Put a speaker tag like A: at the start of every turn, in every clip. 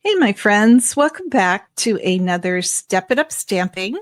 A: Hey, my friends, welcome back to another Step It Up Stamping.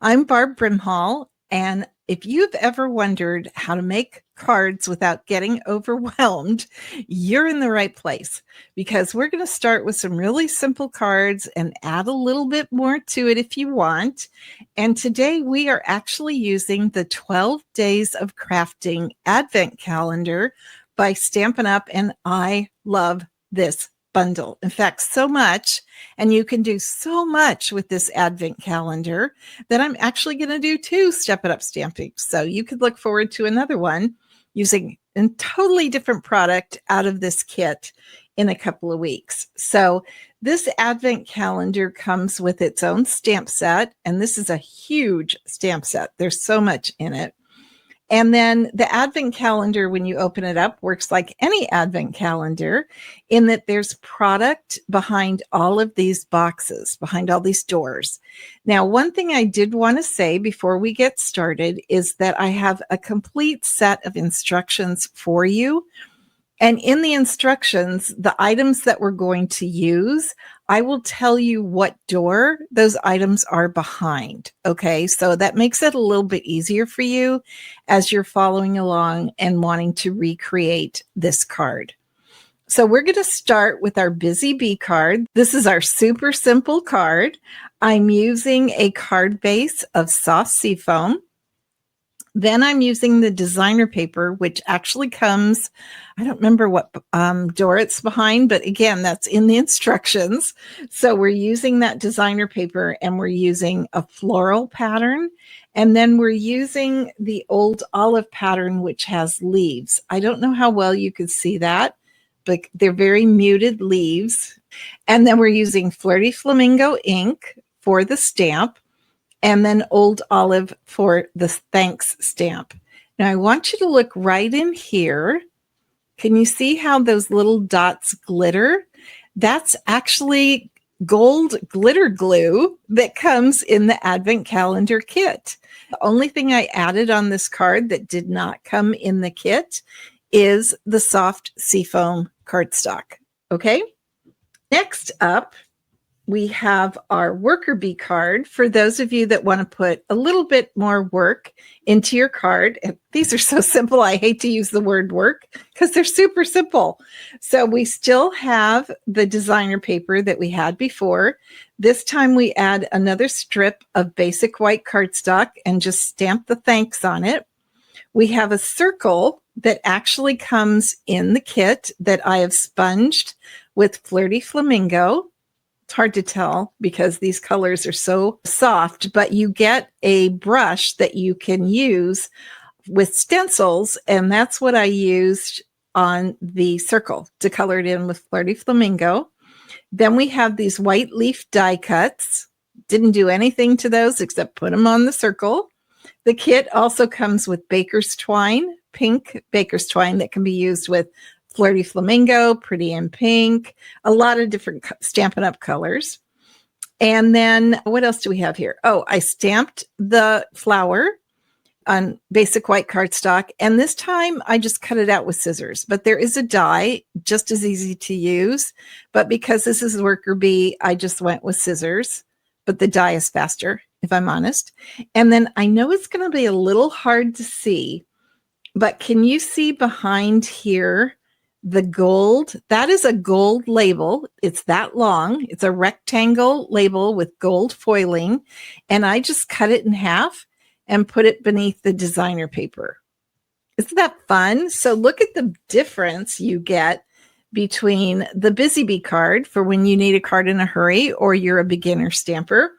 A: I'm Barb Brimhall, and if you've ever wondered how to make cards without getting overwhelmed, you're in the right place, because we're going to start with some really simple cards and add a little bit more to it if you want. And today we are actually using the 12 Days of Crafting Advent Calendar by Stampin' Up, and I love this bundle. In fact, so much, and you can do so much with this advent calendar, that I'm actually going to do 2 Step It Up stamping. So you could look forward to another one using a totally different product out of this kit in a couple of weeks. So this advent calendar comes with its own stamp set, and this is a huge stamp set. There's so much in it. And then the advent calendar, when you open it up, works like any advent calendar in that there's product behind all of these boxes, behind all these doors. Now, one thing I did want to say before we get started is that I have a complete set of instructions for you. And in the instructions, the items that we're going to use, I will tell you what door those items are behind. Okay, so that makes it a little bit easier for you as you're following along and wanting to recreate this card. So we're going to start with our Busy Bee card. This is our super simple card. I'm using a card base of soft seafoam. Then I'm using the designer paper, which actually comes, I don't remember what door it's behind, but again, that's in the instructions. So we're using that designer paper, and we're using a floral pattern. And then we're using the old olive pattern, which has leaves. I don't know how well you could see that, but they're very muted leaves. And then we're using Flirty Flamingo ink for the stamp, and then Old Olive for the thanks stamp. Now I want you to look right in here. Can you see how those little dots glitter? That's actually gold glitter glue that comes in the Advent Calendar kit. The only thing I added on this card that did not come in the kit is the soft seafoam cardstock. Okay, next up, we have our worker bee card for those of you that want to put a little bit more work into your card. And these are so simple, I hate to use the word work because they're super simple. So we still have the designer paper that we had before. This time we add another strip of basic white cardstock and just stamp the thanks on it. We have a circle that actually comes in the kit that I have sponged with Flirty Flamingo. It's hard to tell because these colors are so soft, but you get a brush that you can use with stencils, and that's what I used on the circle to color it in with Flirty Flamingo. Then we have these white leaf die cuts. Didn't do anything to those except put them on the circle. The kit also comes with baker's twine, pink baker's twine that can be used with Flirty Flamingo, Pretty in Pink, a lot of different Stampin' Up colors. And then what else do we have here? Oh, I stamped the flower on basic white cardstock, and this time I just cut it out with scissors. But there is a die, just as easy to use. But because this is worker bee, I just went with scissors. But the die is faster, if I'm honest. And then I know it's going to be a little hard to see, but can you see behind here the gold? That is a gold label. It's that long. It's a rectangle label with gold foiling. And I just cut it in half and put it beneath the designer paper. Isn't that fun? So look at the difference you get between the Busy Bee card for when you need a card in a hurry or you're a beginner stamper,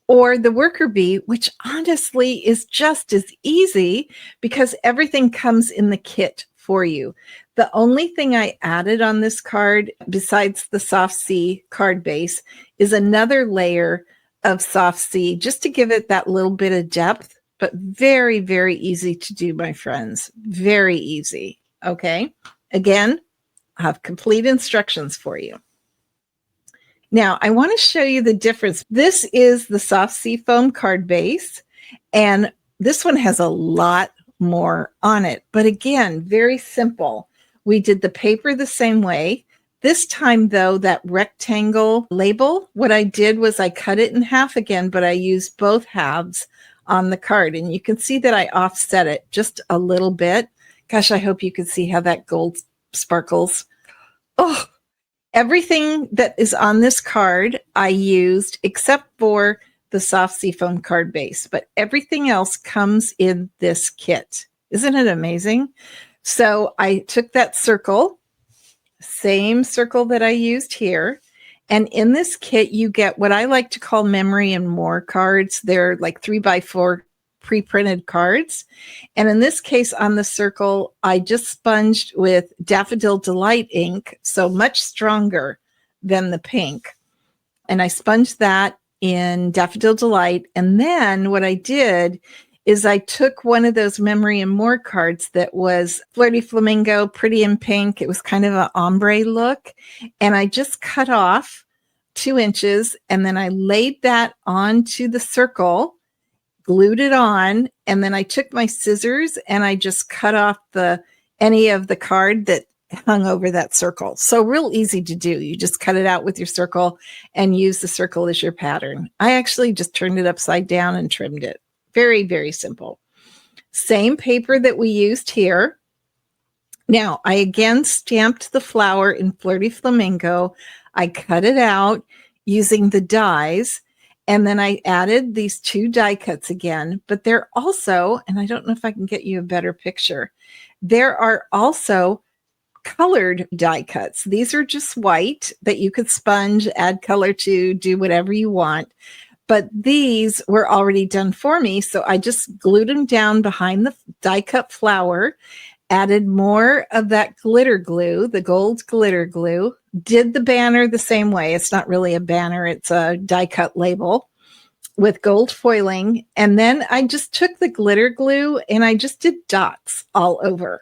A: or the worker bee, which honestly is just as easy because everything comes in the kit for you. The only thing I added on this card, besides the soft C card base, is another layer of soft C just to give it that little bit of depth, but very, very easy to do, my friends. Very easy. Okay. Again, I have complete instructions for you. Now, I want to show you the difference. This is the soft seafoam card base, and this one has a lot more on it. But again, very simple. We did the paper the same way. This time, though, that rectangle label, what I did was I cut it in half again, but I used both halves on the card. And you can see that I offset it just a little bit. Gosh, I hope you can see how that gold sparkles. Oh, everything that is on this card I used except for the soft seafoam card base, but everything else comes in this kit. Isn't it amazing? So I took that circle, same circle that I used here. And in this kit, you get what I like to call memory and more cards. They're like 3x4 pre-printed cards. And in this case, on the circle, I just sponged with Daffodil Delight ink, so much stronger than the pink. And I sponged that in Daffodil Delight. And then what I did is I took one of those memory and more cards that was Flirty Flamingo, pretty in pink. It was kind of an ombre look. And I just cut off 2 inches, and then I laid that onto the circle, glued it on, and then I took my scissors and I just cut off any of the card that hung over that circle. So real easy to do. You just cut it out with your circle and use the circle as your pattern. I actually just turned it upside down and trimmed it. Very, very simple. Same paper that we used here. Now, I again stamped the flower in Flirty Flamingo. I cut it out using the dies, and then I added these 2 die cuts again, but they're also, and I don't know if I can get you a better picture, there are also colored die cuts. These are just white that you could sponge, add color to, do whatever you want. But these were already done for me, so I just glued them down behind the die cut flower, added more of that glitter glue, the gold glitter glue, did the banner the same way. It's not really a banner, it's a die cut label with gold foiling. And then I just took the glitter glue and I just did dots all over.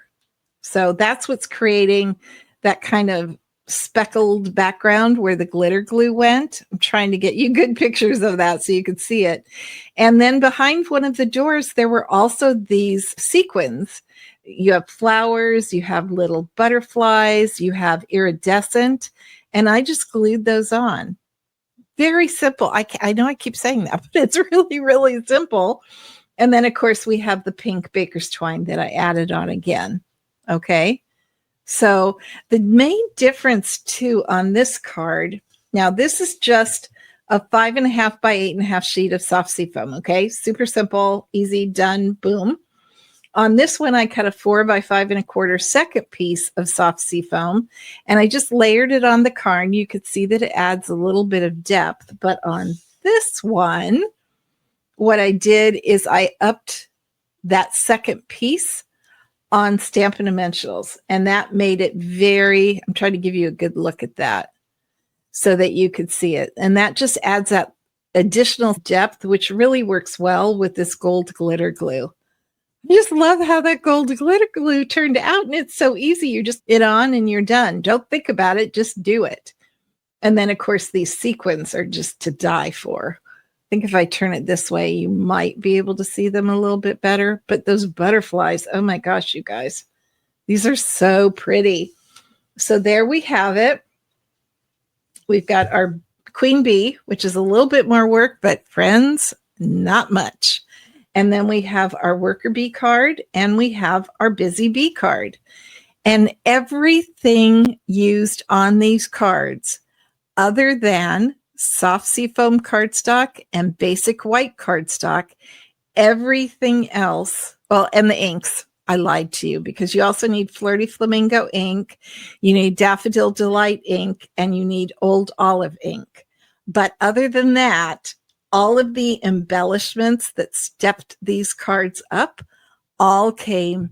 A: So that's what's creating that kind of speckled background where the glitter glue went. I'm trying to get you good pictures of that so you could see it. And then behind one of the doors, there were also these sequins. You have flowers, you have little butterflies, you have iridescent, and I just glued those on. Very simple. I know I keep saying that, but it's really, really simple. And then, of course, we have the pink baker's twine that I added on again. Okay. So the main difference too on this card, now this is just a 5.5 by 8.5 sheet of soft seafoam. Okay. Super simple, easy, done, boom. On this one, I cut a 4 by 5.25 second piece of soft seafoam, and I just layered it on the card. You could see that it adds a little bit of depth, but on this one, what I did is I upped that second piece on Stampin' Dimensionals, and that made it very, I'm trying to give you a good look at that so that you could see it. And that just adds that additional depth, which really works well with this gold glitter glue. I just love how that gold glitter glue turned out, and it's so easy. You just get on and you're done. Don't think about it, just do it. And then, of course, these sequins are just to die for. I think if I turn it this way, you might be able to see them a little bit better. But those butterflies, oh my gosh, you guys, these are so pretty. So there we have it. We've got our queen bee, which is a little bit more work, but friends, not much. And then we have our worker bee card, and we have our busy bee card. And everything used on these cards, other than soft seafoam cardstock and basic white cardstock, everything else, well, and the inks, I lied to you, because you also need Flirty Flamingo ink, you need Daffodil Delight ink, and you need Old Olive ink. But other than that, all of the embellishments that stepped these cards up all came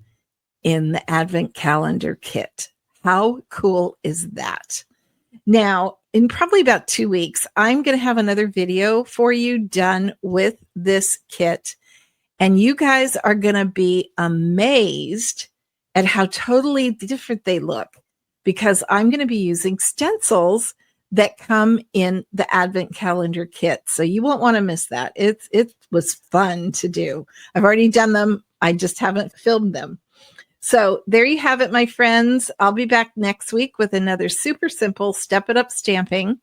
A: in the Advent Calendar kit. How cool is that? Now, in probably about 2 weeks, I'm going to have another video for you done with this kit. And you guys are going to be amazed at how totally different they look, because I'm going to be using stencils that come in the Advent Calendar kit. So you won't want to miss that. It was fun to do. I've already done them. I just haven't filmed them. So there you have it, my friends. I'll be back next week with another super simple Step It Up stamping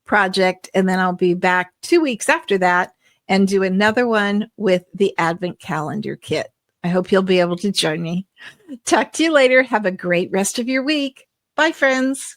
A: project. And then I'll be back 2 weeks after that and do another one with the Advent Calendar kit. I hope you'll be able to join me. Talk to you later. Have a great rest of your week. Bye, friends.